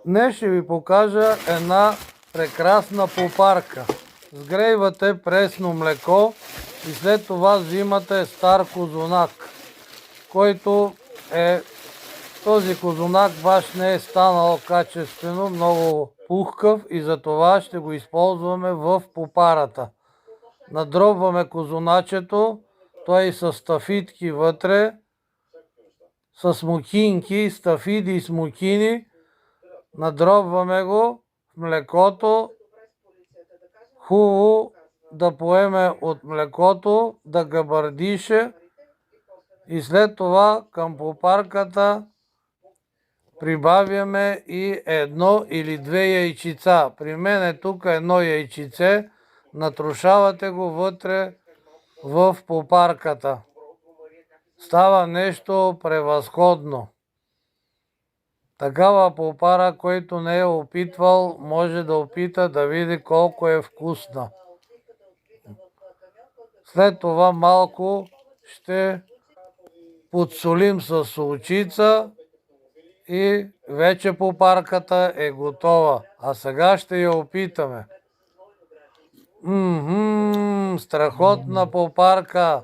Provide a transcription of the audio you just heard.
Днес ще ви покажа една прекрасна попарка. Сгрейвате пресно млеко и след това взимате стар козунак, който този козунак ваш не е станал качествено, много пухкав и затова ще го използваме в попарата. Надробваме козуначето, той е с стафидки вътре, с смокинки, стафиди и смокини. Надробваме го в млекото, хубаво да поеме от млекото, да габардише и след това към попарката прибавяме и едно или две яйчица. При мен е тук едно яйчице, натрушавате го вътре в попарката. Става нещо превъзходно. Такава попара, който не е опитвал, може да опита да види колко е вкусна. След това малко ще подсолим с солчица и вече попарката е готова. А сега ще я опитаме. Страхотна попарка!